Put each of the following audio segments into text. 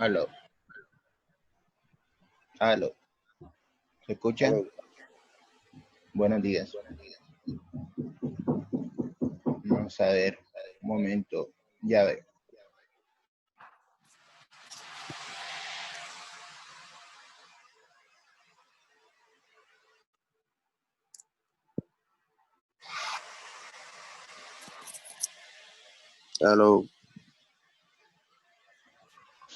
Aló, aló. ¿Se escucha? Aló. Buenos días. Vamos a ver. Un momento. Ya ve. Aló.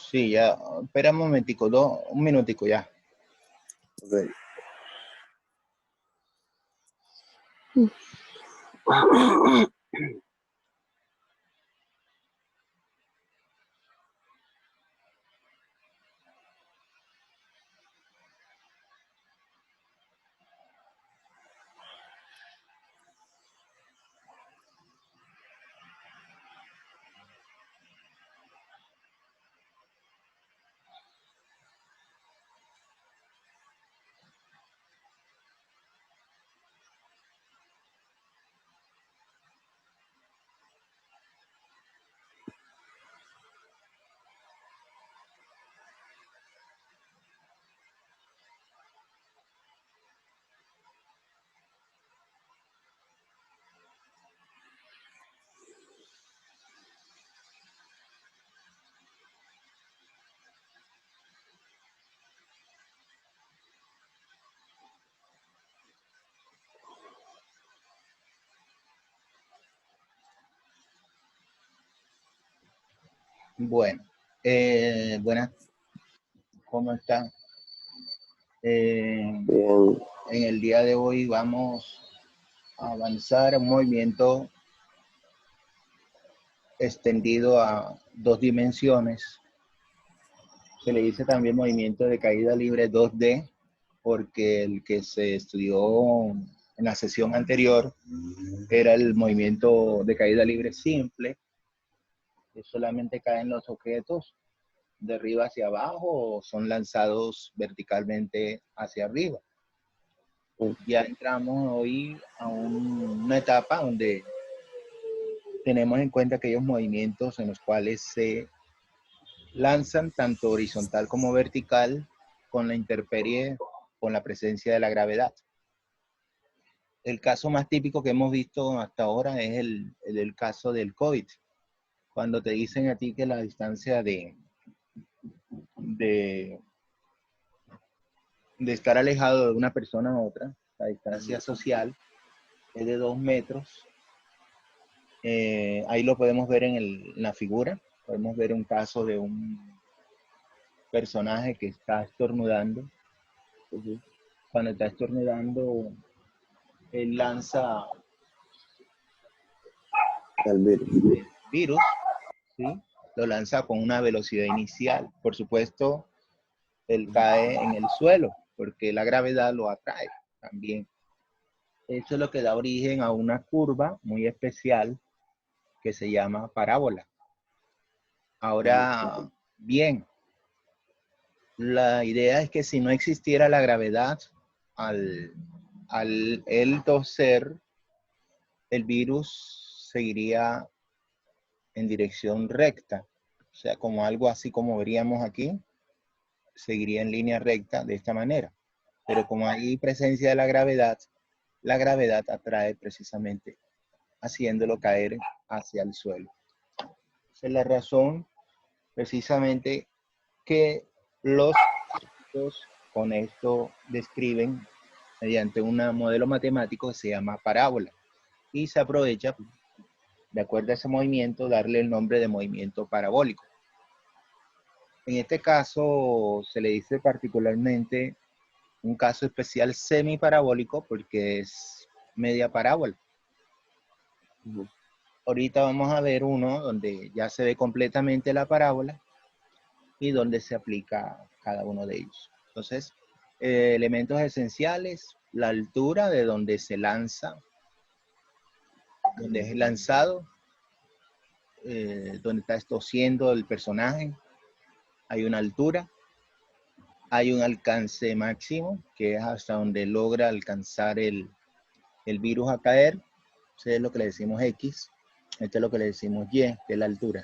Sí, ya. Espera un momentico, un minutico ya. Ok. Bueno. Buenas. ¿Cómo están? En Bien. el día de hoy vamos a avanzar un movimiento extendido a 2 dimensiones. Se le dice también movimiento de caída libre 2D, porque el que se estudió en la sesión anterior era el movimiento de caída libre simple, que solamente caen los objetos de arriba hacia abajo o son lanzados verticalmente hacia arriba. Ya entramos hoy a una etapa donde tenemos en cuenta aquellos movimientos en los cuales se lanzan tanto horizontal como vertical con la intemperie, con la presencia de la gravedad. El caso más típico que hemos visto hasta ahora es el caso del COVID. Cuando te dicen a ti que la distancia de, de estar alejado de una persona a otra, la distancia social, es de 2 metros. Ahí lo podemos ver en la figura. Podemos ver un caso de un personaje que está estornudando. Cuando está estornudando, él lanza El virus. el virus, ¿sí? Lo lanza con una velocidad inicial. Por supuesto, él cae en el suelo porque la gravedad lo atrae también. Eso es lo que da origen a una curva muy especial que se llama parábola. Ahora, bien, la idea es que si no existiera la gravedad, al él toser, el virus seguiría en dirección recta. O sea, como algo así como veríamos aquí, seguiría en línea recta de esta manera. Pero como hay presencia de la gravedad atrae precisamente, haciéndolo caer hacia el suelo. Esa es la razón precisamente que los con esto describen mediante un modelo matemático que se llama parábola y se aprovecha, de acuerdo a ese movimiento, darle el nombre de movimiento parabólico. En este caso se le dice particularmente un caso especial semiparabólico porque es media parábola. Ahorita vamos a ver uno donde ya se ve completamente la parábola y donde se aplica cada uno de ellos. Entonces, elementos esenciales, la altura de donde se lanza, donde es lanzado, donde está tosiendo el personaje, hay una altura, hay un alcance máximo, que es hasta donde logra alcanzar el virus a caer. Eso es lo que le decimos X. Esto es lo que le decimos Y, que es la altura.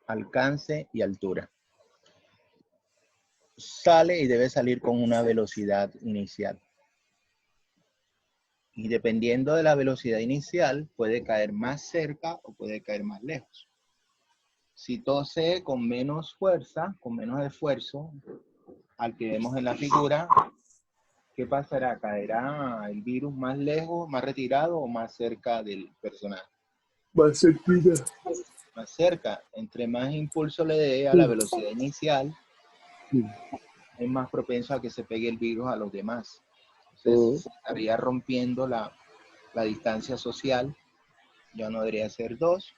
alcance y altura. Sale y debe salir con una velocidad inicial. Y dependiendo de la velocidad inicial, puede caer más cerca o puede caer más lejos. Si tose con menos fuerza, con menos esfuerzo, al que vemos en la figura, ¿qué pasará? ¿Caerá el virus más lejos, más retirado o más cerca del personaje? Más cerquita. Más cerca. Entre más impulso le dé a la velocidad inicial, es más propenso a que se pegue el virus a los demás. Entonces, estaría rompiendo la distancia social. Ya no debería ser 2.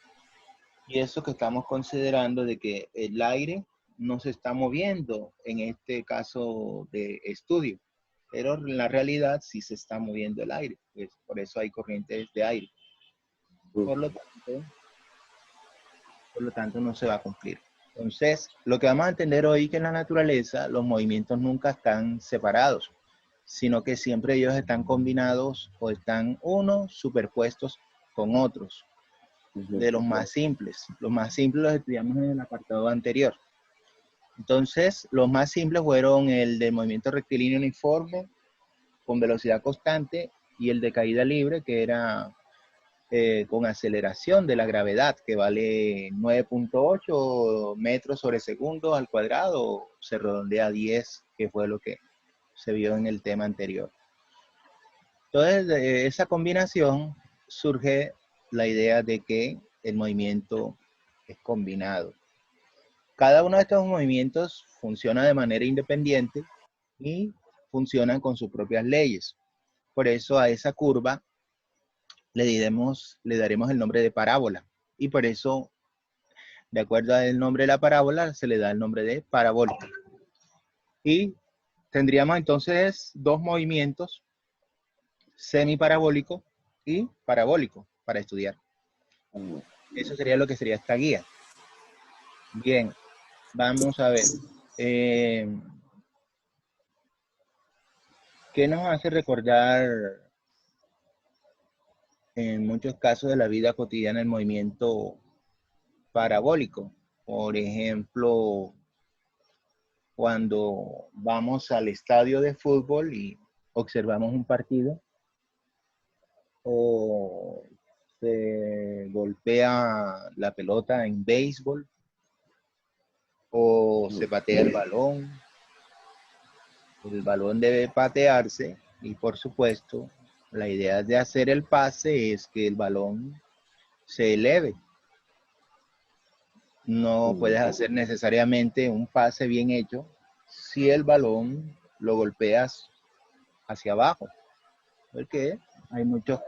Y eso que estamos considerando de que el aire no se está moviendo en este caso de estudio. Pero en la realidad sí se está moviendo el aire. Pues por eso hay corrientes de aire. Por lo tanto no se va a cumplir. Entonces, lo que vamos a entender hoy es que en la naturaleza los movimientos nunca están separados, sino que siempre ellos están combinados o están unos superpuestos con otros, de los más simples. Los más simples los estudiamos en el apartado anterior. Entonces, los más simples fueron el del movimiento rectilíneo uniforme con velocidad constante y el de caída libre, que era con aceleración de la gravedad, que vale 9.8 metros sobre segundo al cuadrado, se redondea a 10, que fue lo que se vio en el tema anterior. Entonces, de esa combinación surge la idea de que el movimiento es combinado. Cada uno de estos movimientos funciona de manera independiente y funcionan con sus propias leyes. Por eso a esa curva le daremos el nombre de parábola. Y por eso, de acuerdo al nombre de la parábola, se le da el nombre de parabólica. Y tendríamos entonces dos movimientos, semiparabólico y parabólico, para estudiar. Eso sería lo que sería esta guía. Bien, vamos a ver. ¿Qué nos hace recordar en muchos casos de la vida cotidiana el movimiento parabólico? Por ejemplo, cuando vamos al estadio de fútbol y observamos un partido, o se golpea la pelota en béisbol, o se patea el balón debe patearse y por supuesto la idea de hacer el pase es que el balón se eleve. No puedes hacer necesariamente un pase bien hecho si el balón lo golpeas hacia abajo, porque hay muchos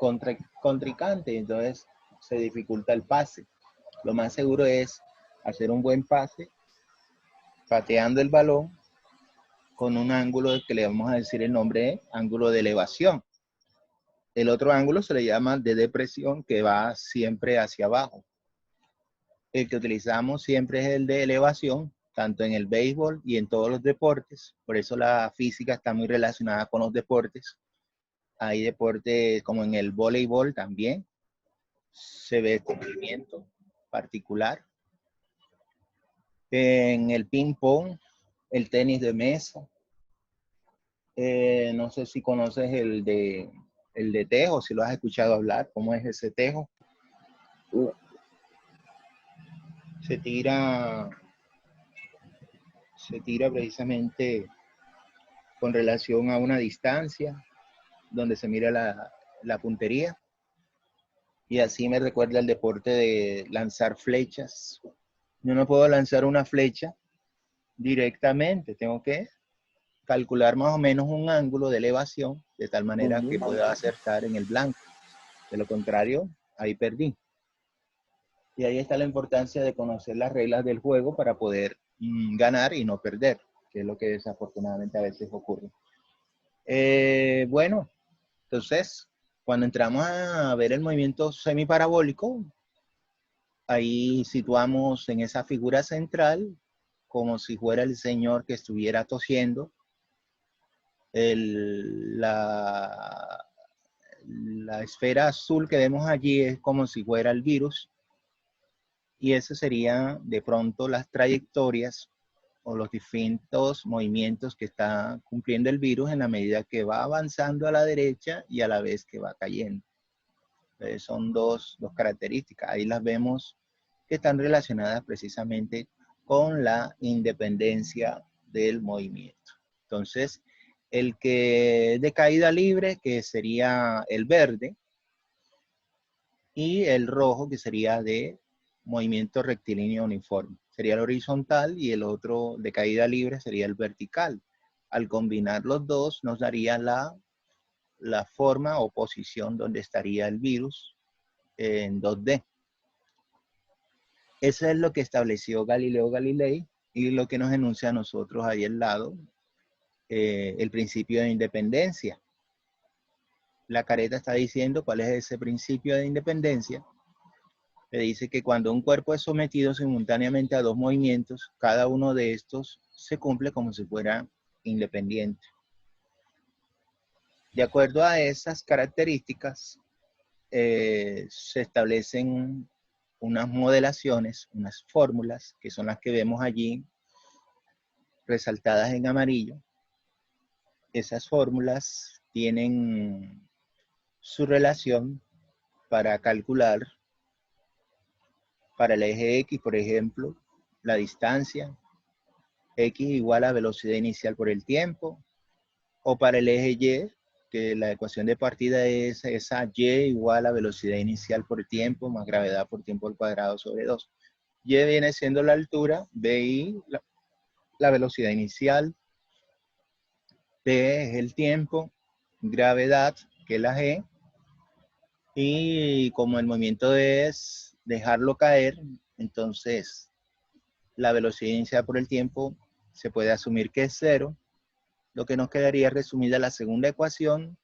contrincantes, entonces se dificulta el pase. Lo más seguro es hacer un buen pase, pateando el balón con un ángulo que le vamos a decir el nombre de ángulo de elevación. El otro ángulo se le llama de depresión, que va siempre hacia abajo. El que utilizamos siempre es el de elevación, tanto en el béisbol y en todos los deportes. Por eso la física está muy relacionada con los deportes. Hay deportes como en el voleibol también. Se ve este movimiento particular. En el ping pong, el tenis de mesa. No sé si conoces el de tejo, si lo has escuchado hablar. ¿Cómo es ese tejo? Se tira precisamente con relación a una distancia donde se mira la puntería. Y así me recuerda el deporte de lanzar flechas. Yo no puedo lanzar una flecha directamente, tengo que calcular más o menos un ángulo de elevación de tal manera que pueda acertar en el blanco. De lo contrario, ahí perdí. Y ahí está la importancia de conocer las reglas del juego para poder ganar y no perder, que es lo que desafortunadamente a veces ocurre. Bueno, entonces, cuando entramos a ver el movimiento semiparabólico, ahí situamos en esa figura central como si fuera el señor que estuviera tosiendo. La esfera azul que vemos allí es como si fuera el virus. Y eso sería de pronto las trayectorias o los distintos movimientos que está cumpliendo el virus en la medida que va avanzando a la derecha y a la vez que va cayendo. Entonces son dos características. Ahí las vemos que están relacionadas precisamente con la independencia del movimiento. Entonces, el que de caída libre, que sería el verde, y el rojo, que sería de movimiento rectilíneo uniforme. Sería el horizontal y el otro de caída libre sería el vertical. Al combinar los dos nos daría la forma o posición donde estaría el virus en 2D. Eso es lo que estableció Galileo Galilei y lo que nos enuncia a nosotros ahí al lado, el principio de independencia. La careta está diciendo cuál es ese principio de independencia. Le dice que cuando un cuerpo es sometido simultáneamente a dos movimientos, cada uno de estos se cumple como si fuera independiente. De acuerdo a esas características, se establecen unas modelaciones, unas fórmulas, que son las que vemos allí resaltadas en amarillo. Esas fórmulas tienen su relación para calcular para el eje X, por ejemplo, la distancia, X igual a velocidad inicial por el tiempo, o para el eje Y, que la ecuación de partida es esa Y igual a velocidad inicial por tiempo más gravedad por tiempo al cuadrado sobre 2. Y viene siendo la altura, BI, la velocidad inicial, T es el tiempo, gravedad, que es la G, y como el movimiento es dejarlo caer, entonces la velocidad inicial por el tiempo se puede asumir que es 0, lo que nos quedaría resumida la segunda ecuación,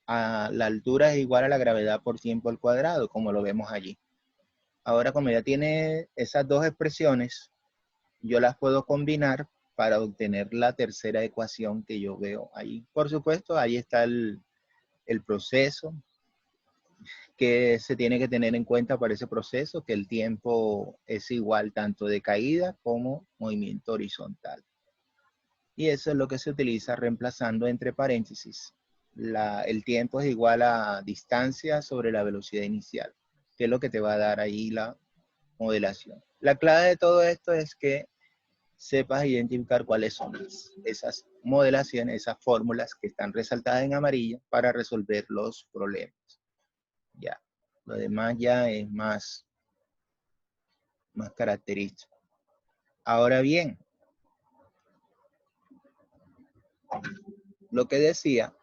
a la altura es igual a la gravedad por tiempo al cuadrado, como lo vemos allí. Ahora, como ya tiene esas dos expresiones, yo las puedo combinar para obtener la tercera ecuación que yo veo ahí. Por supuesto, ahí está el proceso que se tiene que tener en cuenta para ese proceso, que el tiempo es igual tanto de caída como movimiento horizontal. Y eso es lo que se utiliza reemplazando entre paréntesis. El tiempo es igual a distancia sobre la velocidad inicial, que es lo que te va a dar ahí la modelación. La clave de todo esto es que sepas identificar cuáles son esas modelaciones, esas fórmulas que están resaltadas en amarillo para resolver los problemas. Ya, lo demás ya es más característico. Ahora bien, lo que decía,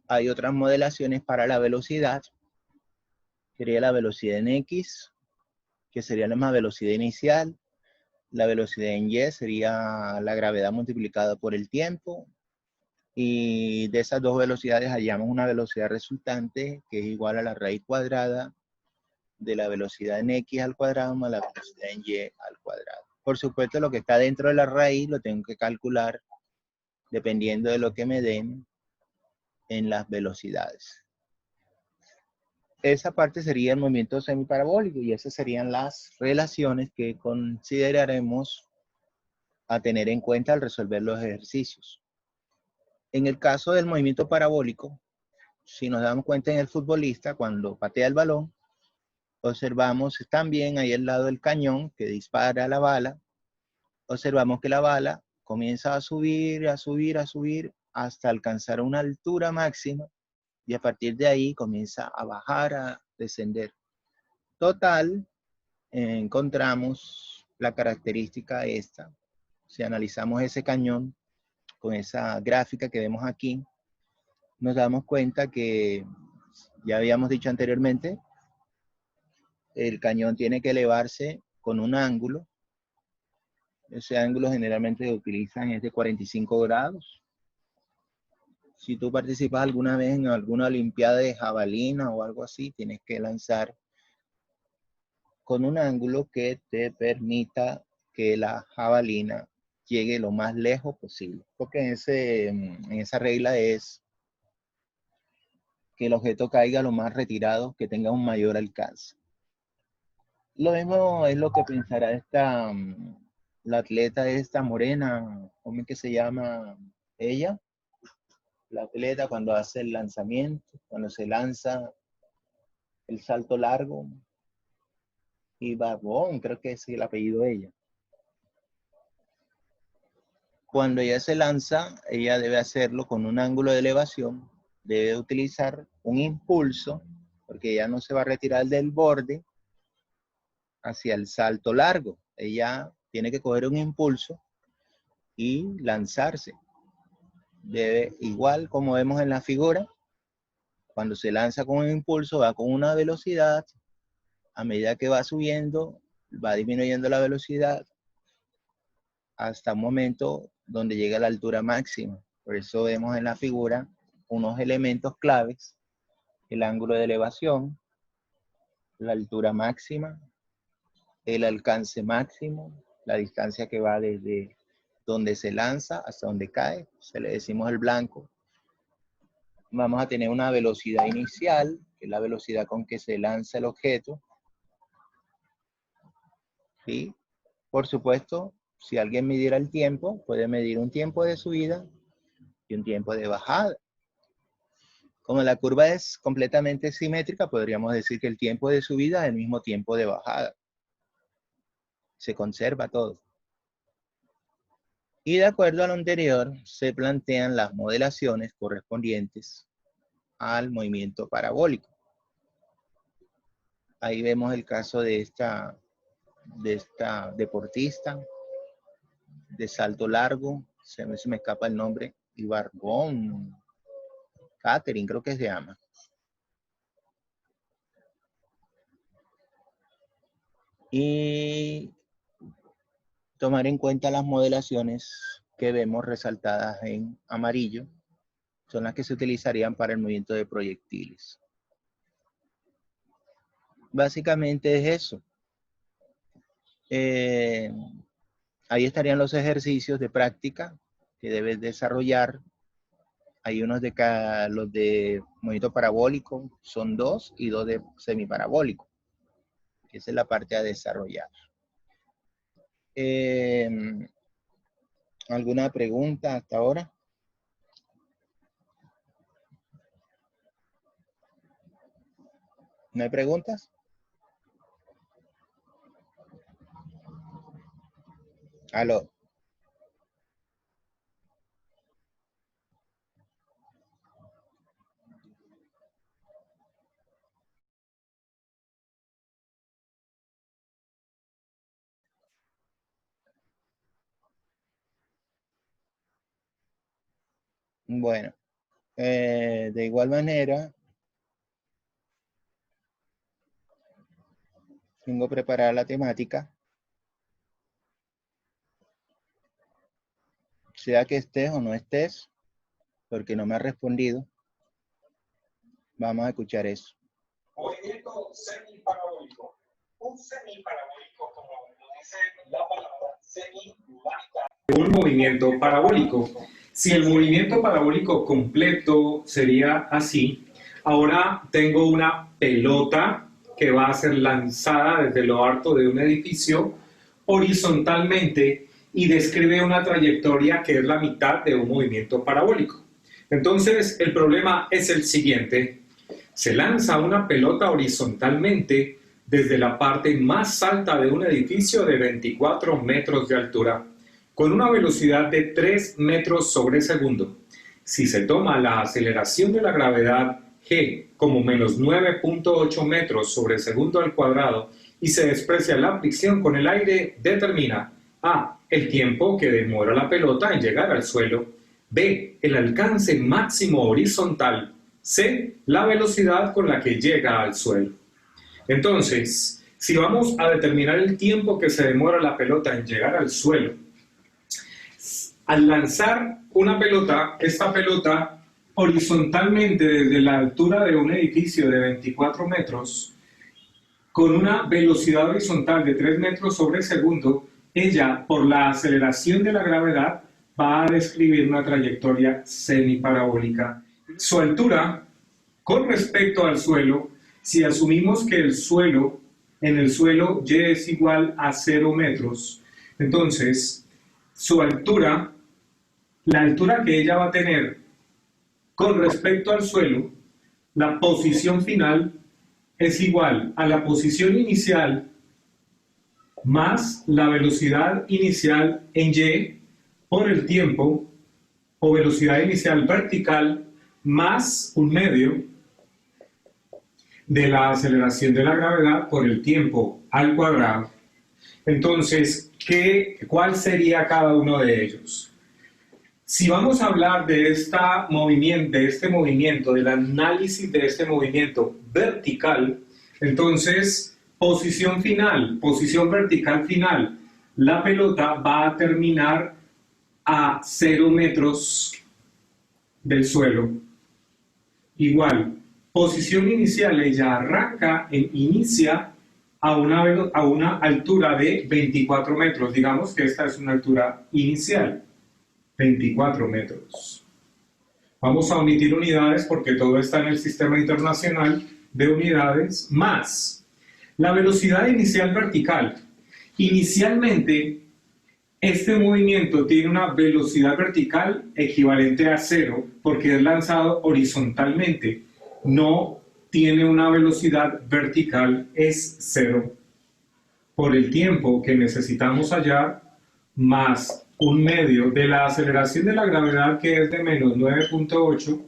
hay otras modelaciones para la velocidad. Sería la velocidad en X, que sería la más velocidad inicial. La velocidad en Y sería la gravedad multiplicada por el tiempo. Y de esas dos velocidades hallamos una velocidad resultante que es igual a la raíz cuadrada de la velocidad en X al cuadrado más la velocidad en Y al cuadrado. Por supuesto, lo que está dentro de la raíz lo tengo que calcular dependiendo de lo que me den en las velocidades. Esa parte sería el movimiento semiparabólico y esas serían las relaciones que consideraremos a tener en cuenta al resolver los ejercicios. En el caso del movimiento parabólico, si nos damos cuenta en el futbolista, cuando patea el balón, observamos también ahí al lado del cañón que dispara la bala, observamos que la bala comienza a subir, a subir, a subir, hasta alcanzar una altura máxima y a partir de ahí comienza a bajar, a descender. Total, encontramos la característica esta. Si analizamos ese cañón con esa gráfica que vemos aquí, nos damos cuenta que, ya habíamos dicho anteriormente, el cañón tiene que elevarse con un ángulo. Ese ángulo generalmente se utiliza es de 45 grados. Si tú participas alguna vez en alguna olimpiada de jabalina o algo así, tienes que lanzar con un ángulo que te permita que la jabalina llegue lo más lejos posible. Porque en esa regla es que el objeto caiga lo más retirado, que tenga un mayor alcance. Lo mismo es lo que pensará la atleta esta morena, ¿cómo es que se llama ella? La atleta cuando hace el lanzamiento, cuando se lanza el salto largo, y Barbón, creo que es el apellido de ella. Cuando ella se lanza, ella debe hacerlo con un ángulo de elevación, debe utilizar un impulso, porque ella no se va a retirar del borde hacia el salto largo. Ella tiene que coger un impulso y lanzarse. Debe, igual como vemos en la figura, cuando se lanza con un impulso, va con una velocidad, a medida que va subiendo, va disminuyendo la velocidad hasta un momento donde llega a la altura máxima. Por eso vemos en la figura unos elementos claves: el ángulo de elevación, la altura máxima, el alcance máximo, la distancia que va desde donde se lanza hasta donde cae, se le decimos el blanco. Vamos a tener una velocidad inicial, que es la velocidad con que se lanza el objeto. ¿Sí? Por supuesto, si alguien midiera el tiempo, puede medir un tiempo de subida y un tiempo de bajada. Como la curva es completamente simétrica, podríamos decir que el tiempo de subida es el mismo tiempo de bajada. Se conserva todo. Y de acuerdo a lo anterior, se plantean las modelaciones correspondientes al movimiento parabólico. Ahí vemos el caso de esta deportista de salto largo, se me escapa el nombre, Ibarbón, Catherine creo que se llama. Y tomar en cuenta las modelaciones que vemos resaltadas en amarillo, son las que se utilizarían para el movimiento de proyectiles. Básicamente es eso. Ahí estarían los ejercicios de práctica que debes desarrollar. Hay unos los de movimiento parabólico, son 2, y 2 de semiparabólico. Esa es la parte a desarrollar. ¿Alguna pregunta hasta ahora? ¿No hay preguntas? Aló. Bueno, de igual manera, tengo preparada la temática. Sea que estés o no estés, porque no me ha respondido, vamos a escuchar eso. Movimiento semiparabólico. Un semiparabólico, como lo dice la palabra semi, basta. Un movimiento parabólico. Si el movimiento parabólico completo sería así, ahora tengo una pelota que va a ser lanzada desde lo alto de un edificio horizontalmente y describe una trayectoria que es la mitad de un movimiento parabólico. Entonces, el problema es el siguiente. Se lanza una pelota horizontalmente desde la parte más alta de un edificio de 24 metros de altura, con una velocidad de 3 metros sobre segundo. Si se toma la aceleración de la gravedad g como menos 9.8 metros sobre segundo al cuadrado y se desprecia la fricción con el aire, determina a. el tiempo que demora la pelota en llegar al suelo, b. el alcance máximo horizontal, c. la velocidad con la que llega al suelo. Entonces, si vamos a determinar el tiempo que se demora la pelota en llegar al suelo, al lanzar una pelota, esta pelota horizontalmente desde la altura de un edificio de 24 metros, con una velocidad horizontal de 3 metros sobre segundo, ella, por la aceleración de la gravedad, va a describir una trayectoria semiparabólica. Su altura Con respecto al suelo, si asumimos que en el suelo y es igual a 0 metros, entonces su altura, la altura que ella va a tener con respecto al suelo, la posición final es igual a la posición inicial más la velocidad inicial en y por el tiempo, o velocidad inicial vertical más un medio de la aceleración de la gravedad por el tiempo al cuadrado. Entonces, ¿cuál sería cada uno de ellos? Si vamos a hablar de este movimiento, del análisis de este movimiento vertical, entonces, posición final, posición vertical final, la pelota va a terminar a 0 metros del suelo. Igual, posición inicial, ella inicia a una altura de 24 metros. Digamos que esta es una altura inicial, 24 metros. Vamos a omitir unidades porque todo está en el sistema internacional de unidades, más la velocidad inicial vertical. Inicialmente, este movimiento tiene una velocidad vertical equivalente a 0 porque es lanzado horizontalmente. No tiene una velocidad vertical, es 0. Por el tiempo que necesitamos hallar, más un medio de la aceleración de la gravedad, que es de menos 9.8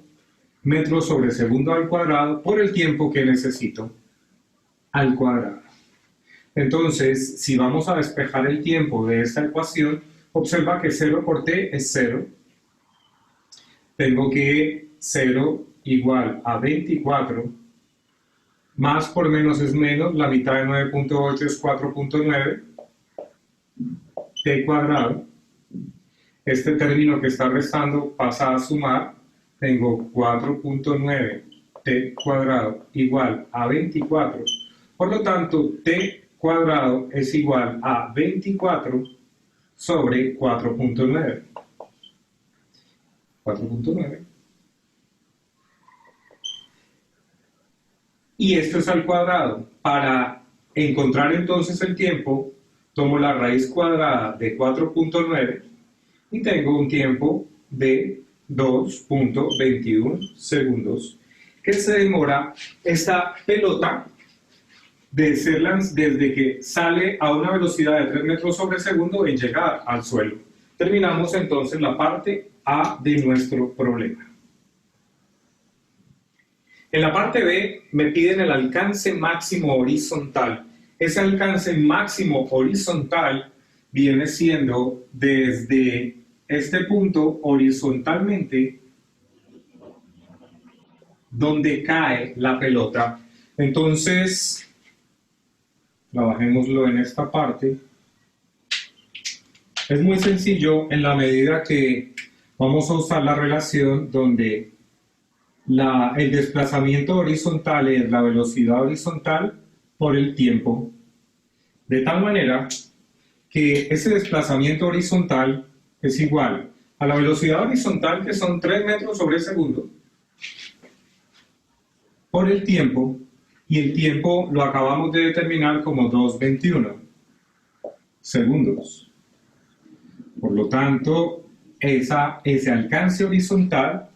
metros sobre segundo al cuadrado, por el tiempo que necesito al cuadrado. Entonces, si vamos a despejar el tiempo de esta ecuación, observa que 0 por t es 0. Tengo que 0 igual a 24, más por menos es menos, la mitad de 9.8 es 4.9, t cuadrado. Este término que está restando pasa a sumar, tengo 4.9 t cuadrado igual a 24, por lo tanto t cuadrado es igual a 24 sobre 4.9. 4.9. Y esto es al cuadrado. Para encontrar entonces el tiempo, tomo la raíz cuadrada de 4.9 y tengo un tiempo de 2.21 segundos que se demora esta pelota desde que sale a una velocidad de 3 metros sobre segundo en llegar al suelo. Terminamos entonces la parte A de nuestro problema. En la parte B me piden el alcance máximo horizontal. Ese alcance máximo horizontal viene siendo desde este punto horizontalmente donde cae la pelota. Entonces, trabajémoslo en esta parte. Es muy sencillo en la medida que vamos a usar la relación donde el desplazamiento horizontal es la velocidad horizontal por el tiempo. De tal manera que ese desplazamiento horizontal es igual a la velocidad horizontal, que son 3 metros sobre segundo, por el tiempo, y el tiempo lo acabamos de determinar como 2.21 segundos. Por lo tanto, ese alcance horizontal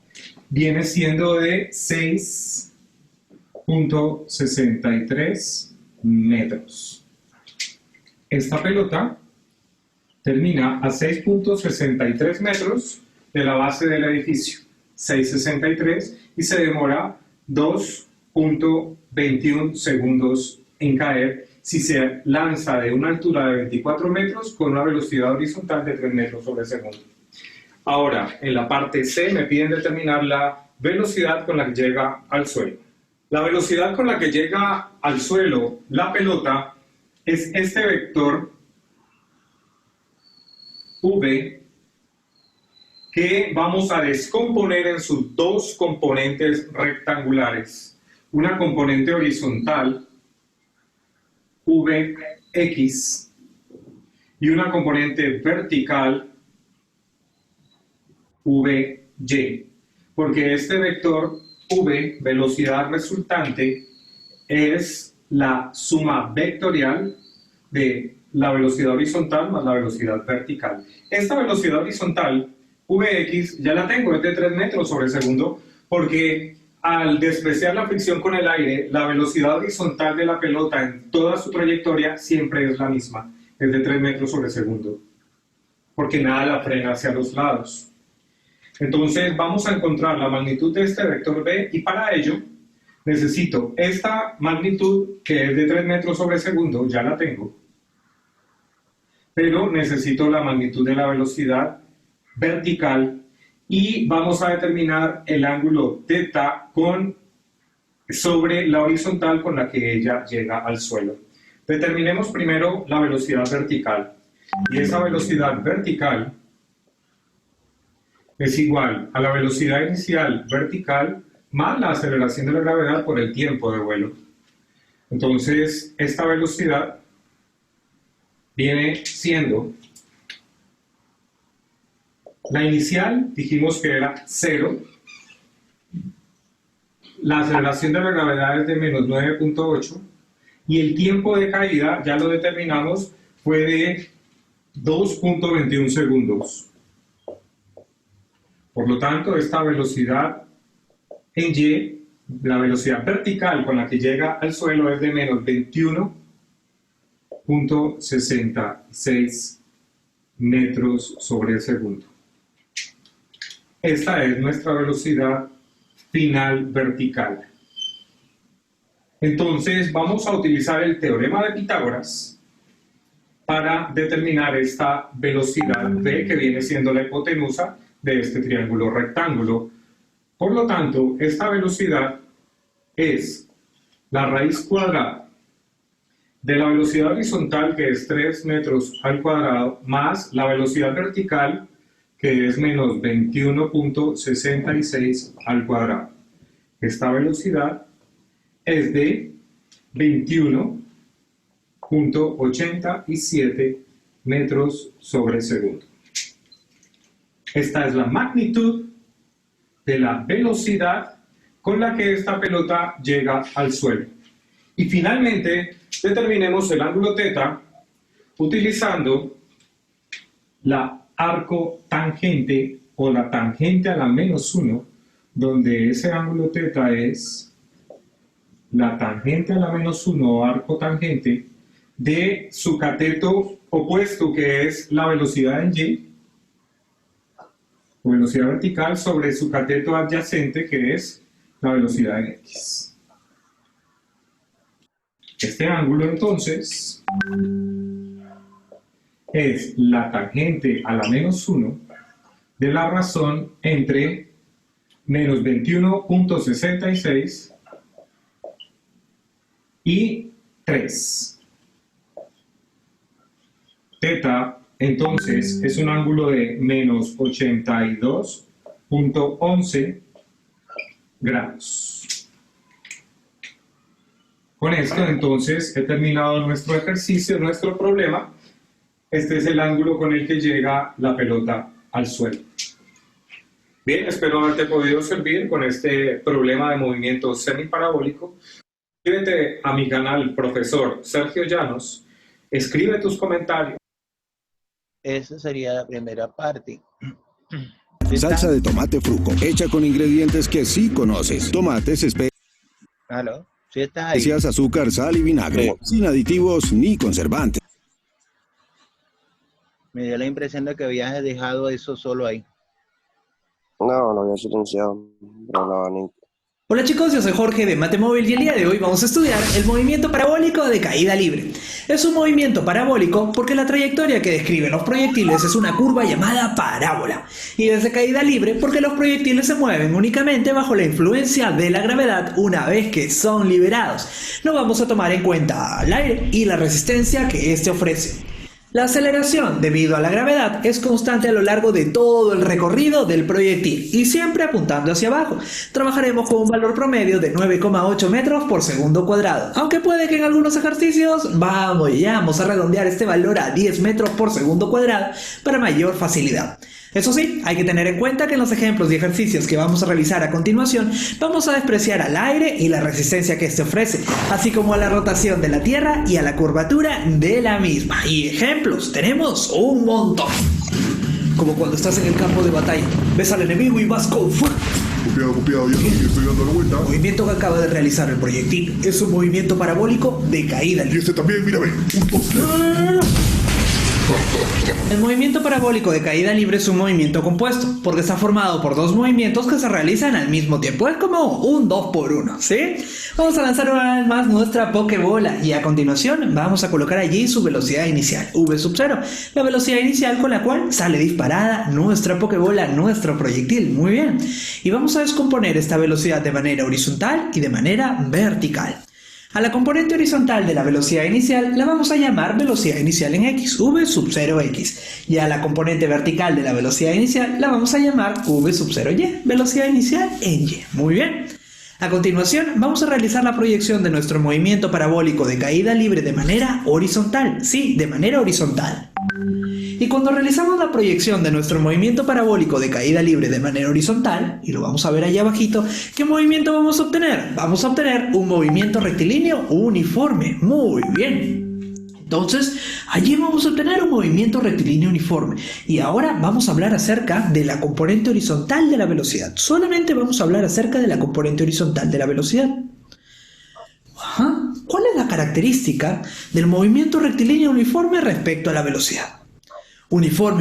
viene siendo de 6.63 metros. Esta pelota termina a 6.63 metros de la base del edificio, 6.63, y se demora 2.21 segundos en caer si se lanza de una altura de 24 metros con una velocidad horizontal de 3 metros sobre segundo. Ahora, en la parte C me piden determinar la velocidad con la que llega al suelo. La velocidad con la que llega al suelo la pelota es este vector V, que vamos a descomponer en sus dos componentes rectangulares. Una componente horizontal, Vx, y una componente vertical, Vy, porque este vector v, velocidad resultante, es la suma vectorial de la velocidad horizontal más la velocidad vertical. Esta velocidad horizontal, Vx, ya la tengo, es de 3 metros sobre segundo, porque al despreciar la fricción con el aire, la velocidad horizontal de la pelota en toda su trayectoria siempre es la misma, es de 3 metros sobre segundo, porque nada la frena hacia los lados. Entonces vamos a encontrar la magnitud de este vector B y para ello necesito esta magnitud que es de 3 metros sobre segundo, ya la tengo, pero necesito la magnitud de la velocidad vertical y vamos a determinar el ángulo θ sobre la horizontal con la que ella llega al suelo. Determinemos primero la velocidad vertical y esa velocidad vertical es igual a la velocidad inicial vertical más la aceleración de la gravedad por el tiempo de vuelo. Entonces, esta velocidad viene siendo la inicial, dijimos que era 0, la aceleración de la gravedad es de menos 9.8 y el tiempo de caída, ya lo determinamos, fue de 2.21 segundos. Por lo tanto, esta velocidad en Y, la velocidad vertical con la que llega al suelo es de menos 21.66 metros sobre segundo. Esta es nuestra velocidad final vertical. Entonces vamos a utilizar el teorema de Pitágoras para determinar esta velocidad V, que viene siendo la hipotenusa de este triángulo rectángulo. Por lo tanto, esta velocidad es la raíz cuadrada de la velocidad horizontal, que es 3 metros al cuadrado, más la velocidad vertical, que es menos 21.66 al cuadrado. Esta velocidad es de 21.87 metros sobre segundo. Esta es la magnitud de la velocidad con la que esta pelota llega al suelo. Y finalmente, determinemos el ángulo θ utilizando la arco tangente o la tangente a la menos 1, donde ese ángulo θ es la tangente a la menos 1 o arco tangente de su cateto opuesto, que es la velocidad en Y, o velocidad vertical, sobre su cateto adyacente, que es la velocidad en X. Este ángulo entonces es la tangente a la menos 1 de la razón entre menos 21.66 y 3. Θ entonces es un ángulo de menos 82.11 grados. Con esto entonces he terminado nuestro ejercicio, nuestro problema. Este es el ángulo con el que llega la pelota al suelo. Bien, espero haberte podido servir con este problema de movimiento semiparabólico. Suscríbete a mi canal, profesor Sergio Llanos. Escribe tus comentarios. Esa sería la primera parte. Salsa de tomate Fruco, hecha con ingredientes que sí conoces. Tomates, ¿Aló? ¿Sí estás ahí? especias, azúcar, sal y vinagre. Sin aditivos ni conservantes. Me dio la impresión de que habías dejado eso solo ahí. No, lo había silenciado, pero no, ni... Hola chicos, yo soy Jorge de Matemóvil y el día de hoy vamos a estudiar el movimiento parabólico de caída libre. Es un movimiento parabólico porque la trayectoria que describen los proyectiles es una curva llamada parábola. Y es de caída libre porque los proyectiles se mueven únicamente bajo la influencia de la gravedad una vez que son liberados. No vamos a tomar en cuenta el aire y la resistencia que éste ofrece. La aceleración debido a la gravedad es constante a lo largo de todo el recorrido del proyectil y siempre apuntando hacia abajo. Trabajaremos con un valor promedio de 9,8 metros por segundo cuadrado, aunque puede que en algunos ejercicios vamos a redondear este valor a 10 metros por segundo cuadrado para mayor facilidad. Eso sí, hay que tener en cuenta que en los ejemplos y ejercicios que vamos a realizar a continuación, vamos a despreciar al aire y la resistencia que este ofrece, así como a la rotación de la Tierra y a la curvatura de la misma. Y ejemplos tenemos un montón. Como cuando estás en el campo de batalla, ves al enemigo y vas con fuego. Copiado, ya estoy dando la vuelta. El movimiento que acaba de realizar el proyectil es un movimiento parabólico de caída Y libre. este también, mírame. El movimiento parabólico de caída libre es un movimiento compuesto, porque está formado por dos movimientos que se realizan al mismo tiempo. Es como un 2x1, ¿sí? Vamos a lanzar una vez más nuestra Pokébola y a continuación vamos a colocar allí su velocidad inicial, V sub 0, la velocidad inicial con la cual sale disparada nuestra Pokébola, nuestro proyectil. Muy bien. Y vamos a descomponer esta velocidad de manera horizontal y de manera vertical. A la componente horizontal de la velocidad inicial la vamos a llamar velocidad inicial en X, V sub 0x. Y a la componente vertical de la velocidad inicial la vamos a llamar V sub 0y, velocidad inicial en Y. Muy bien. A continuación vamos a realizar la proyección de nuestro movimiento parabólico de caída libre de manera horizontal. Sí, de manera horizontal. Y cuando realizamos la proyección de nuestro movimiento parabólico de caída libre de manera horizontal, y lo vamos a ver allá abajito, ¿qué movimiento vamos a obtener? Vamos a obtener un movimiento rectilíneo uniforme. Muy bien. Entonces, allí vamos a obtener un movimiento rectilíneo uniforme. Y ahora vamos a hablar acerca de la componente horizontal de la velocidad. Solamente vamos a hablar acerca de la componente horizontal de la velocidad. Ajá. ¿Cuál es la característica del movimiento rectilíneo uniforme respecto a la velocidad? Uniforme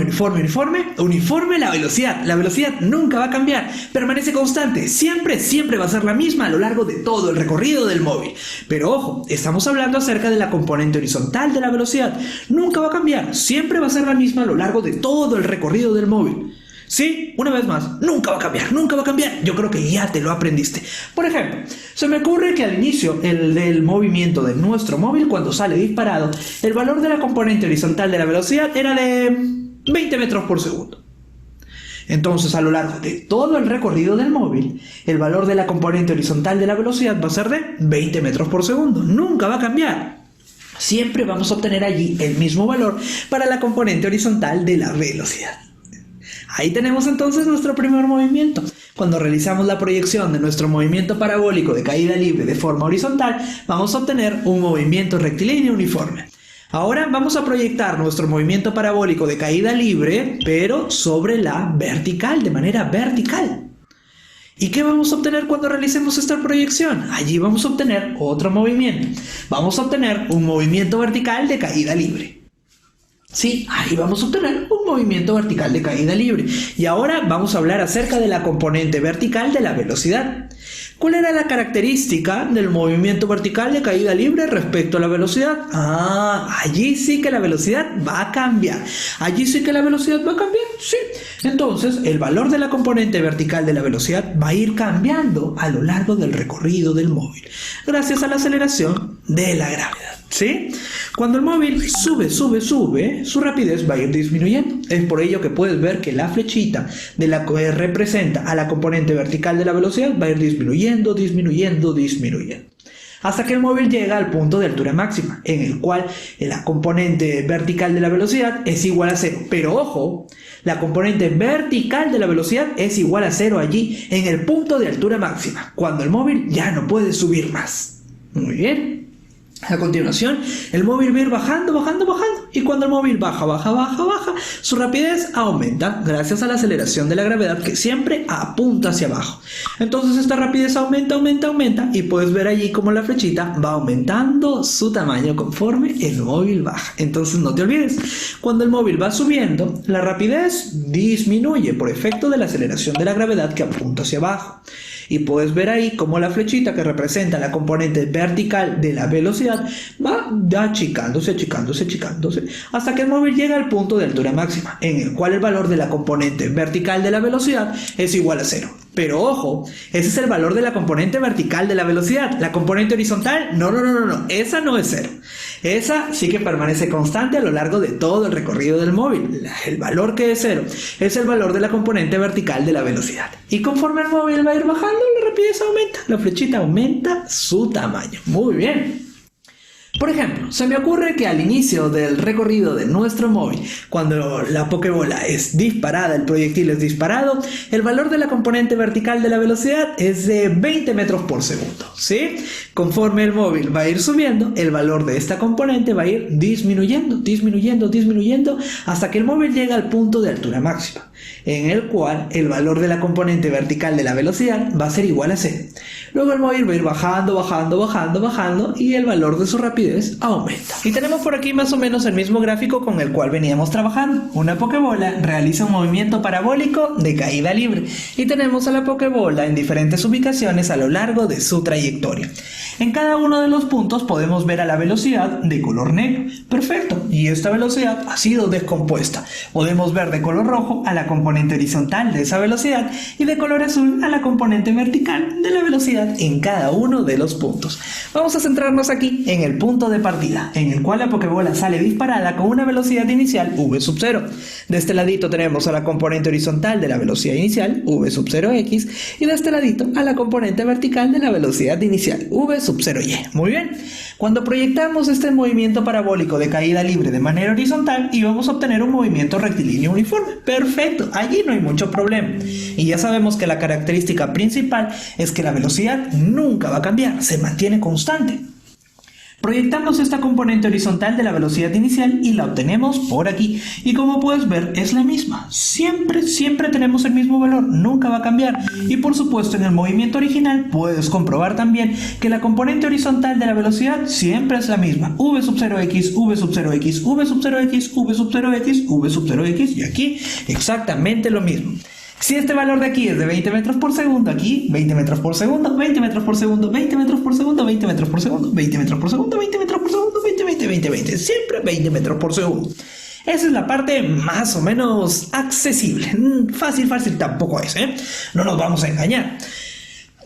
la velocidad. La velocidad nunca va a cambiar, permanece constante, siempre va a ser la misma a lo largo de todo el recorrido del móvil. Pero ojo, estamos hablando acerca de la componente horizontal de la velocidad. Nunca va a cambiar, siempre va a ser la misma a lo largo de todo el recorrido del móvil. Sí, una vez más, nunca va a cambiar. Yo creo que ya te lo aprendiste. Por ejemplo, se me ocurre que al inicio del movimiento de nuestro móvil, cuando sale disparado, el valor de la componente horizontal de la velocidad era de 20 metros por segundo. Entonces, a lo largo de todo el recorrido del móvil, el valor de la componente horizontal de la velocidad va a ser de 20 metros por segundo. Nunca va a cambiar. Siempre vamos a obtener allí el mismo valor para la componente horizontal de la velocidad. Ahí tenemos entonces nuestro primer movimiento. Cuando realizamos la proyección de nuestro movimiento parabólico de caída libre de forma horizontal, vamos a obtener un movimiento rectilíneo uniforme. Ahora vamos a proyectar nuestro movimiento parabólico de caída libre, pero sobre la vertical, de manera vertical. ¿Y qué vamos a obtener cuando realicemos esta proyección? Allí vamos a obtener otro movimiento. Vamos a obtener un movimiento vertical de caída libre. Sí, ahí vamos a obtener un movimiento vertical de caída libre. Y ahora vamos a hablar acerca de la componente vertical de la velocidad. ¿Cuál era la característica del movimiento vertical de caída libre respecto a la velocidad? Allí sí que la velocidad va a cambiar. Sí. Entonces, el valor de la componente vertical de la velocidad va a ir cambiando a lo largo del recorrido del móvil, gracias a la aceleración de la gravedad. ¿Sí? Cuando el móvil sube, su rapidez va a ir disminuyendo. Es por ello que puedes ver que la flechita de la que representa a la componente vertical de la velocidad va a ir disminuyendo, hasta que el móvil llega al punto de altura máxima, en el cual la componente vertical de la velocidad es igual a 0. Pero ojo, la componente vertical de la velocidad es igual a 0 allí, en el punto de altura máxima, cuando el móvil ya no puede subir más. Muy bien. A continuación, el móvil va a ir bajando, y cuando el móvil baja, su rapidez aumenta gracias a la aceleración de la gravedad que siempre apunta hacia abajo. Entonces esta rapidez aumenta, y puedes ver allí como la flechita va aumentando su tamaño conforme el móvil baja. Entonces no te olvides, cuando el móvil va subiendo, la rapidez disminuye por efecto de la aceleración de la gravedad que apunta hacia abajo. Y puedes ver ahí cómo la flechita que representa la componente vertical de la velocidad va achicándose, hasta que el móvil llega al punto de altura máxima, en el cual el valor de la componente vertical de la velocidad es igual a 0. Pero ojo, ese es el valor de la componente vertical de la velocidad. La componente horizontal, no, esa no es 0. Esa sí que permanece constante a lo largo de todo el recorrido del móvil. El valor que es 0 es el valor de la componente vertical de la velocidad. Y conforme el móvil va a ir bajando, la rapidez aumenta, la flechita aumenta su tamaño. Muy bien. Por ejemplo, se me ocurre que al inicio del recorrido de nuestro móvil, cuando la Pokébola es disparada, el proyectil es disparado, el valor de la componente vertical de la velocidad es de 20 metros por segundo, ¿sí? Conforme el móvil va a ir subiendo, el valor de esta componente va a ir disminuyendo, hasta que el móvil llega al punto de altura máxima, en el cual el valor de la componente vertical de la velocidad va a ser igual a 0. Luego el móvil va a ir bajando y el valor de su rapidez aumenta. Y tenemos por aquí más o menos el mismo gráfico con el cual veníamos trabajando. Una Pokébola realiza un movimiento parabólico de caída libre y tenemos a la Pokébola en diferentes ubicaciones a lo largo de su trayectoria. En cada uno de los puntos podemos ver a la velocidad de color negro. Perfecto, y esta velocidad ha sido descompuesta. Podemos ver de color rojo a la componente horizontal de esa velocidad y de color azul a la componente vertical de la velocidad en cada uno de los puntos. Vamos a centrarnos aquí en el punto de partida, en el cual la Pokébola sale disparada con una velocidad inicial v0. De este ladito tenemos a la componente horizontal de la velocidad inicial v0x y de este ladito a la componente vertical de la velocidad inicial v0y. Muy bien. Cuando proyectamos este movimiento parabólico de caída libre de manera horizontal, íbamos a obtener un movimiento rectilíneo uniforme. Perfecto, allí no hay mucho problema. Y ya sabemos que la característica principal es que la velocidad nunca va a cambiar, se mantiene constante. Proyectamos esta componente horizontal de la velocidad inicial y la obtenemos por aquí. Y como puedes ver, es la misma. Siempre tenemos el mismo valor, nunca va a cambiar. Y por supuesto, en el movimiento original puedes comprobar también que la componente horizontal de la velocidad siempre es la misma. v0x, v0x, v0x, v0x, v0x y aquí exactamente lo mismo. Si este valor de aquí es de 20 metros por segundo, aquí 20 metros por segundo, 20 metros por segundo, 20 metros por segundo, 20 metros por segundo, 20 metros por segundo, 20 metros por segundo, 20, siempre 20 metros por segundo. Esa es la parte más o menos accesible. Fácil tampoco es, ¿eh? No nos vamos a engañar.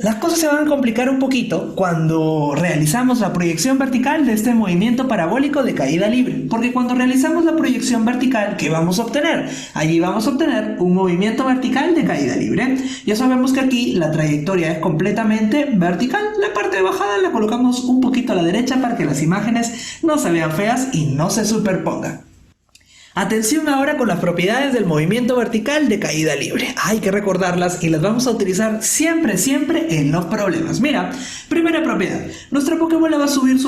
Las cosas se van a complicar un poquito cuando realizamos la proyección vertical de este movimiento parabólico de caída libre, porque cuando realizamos la proyección vertical, ¿qué vamos a obtener? Allí vamos a obtener un movimiento vertical de caída libre. Ya sabemos que aquí la trayectoria es completamente vertical. La parte de bajada la colocamos un poquito a la derecha para que las imágenes no se vean feas y no se superpongan. Atención ahora con las propiedades del movimiento vertical de caída libre. Hay que recordarlas y las vamos a utilizar siempre en los problemas. Mira, primera propiedad. Nuestra Pokébola va a subir.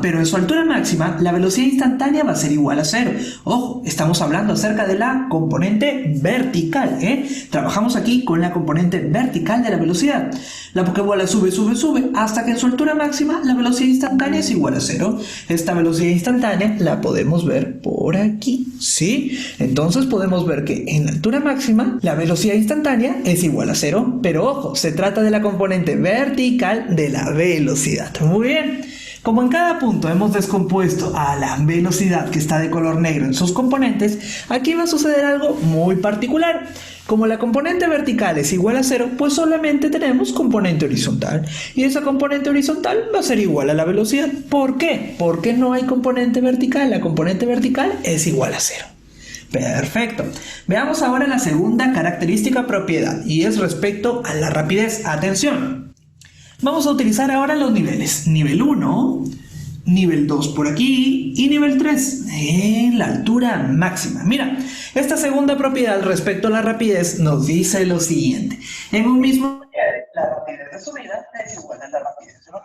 Pero en su altura máxima, la velocidad instantánea va a ser igual a 0. Ojo, estamos hablando acerca de la componente vertical, ¿eh? Trabajamos aquí con la componente vertical de la velocidad. La Pokébola sube hasta que en su altura máxima la velocidad instantánea es igual a 0. Esta velocidad instantánea la podemos ver por aquí, ¿sí? Entonces podemos ver que en la altura máxima la velocidad instantánea es igual a 0, pero ojo, se trata de la componente vertical de la velocidad. Muy bien. Como en cada punto hemos descompuesto a la velocidad que está de color negro en sus componentes, aquí va a suceder algo muy particular. Como la componente vertical es igual a 0, pues solamente tenemos componente horizontal. Y esa componente horizontal va a ser igual a la velocidad. ¿Por qué? Porque no hay componente vertical. La componente vertical es igual a 0. Perfecto. Veamos ahora la segunda característica propiedad y es respecto a la rapidez. Atención. Vamos a utilizar ahora los niveles. Nivel 1, nivel 2 por aquí y nivel 3 en la altura máxima. Mira, esta segunda propiedad respecto a la rapidez nos dice lo siguiente. En un mismo nivel, la rapidez de subida es igual a la rapidez de bajada.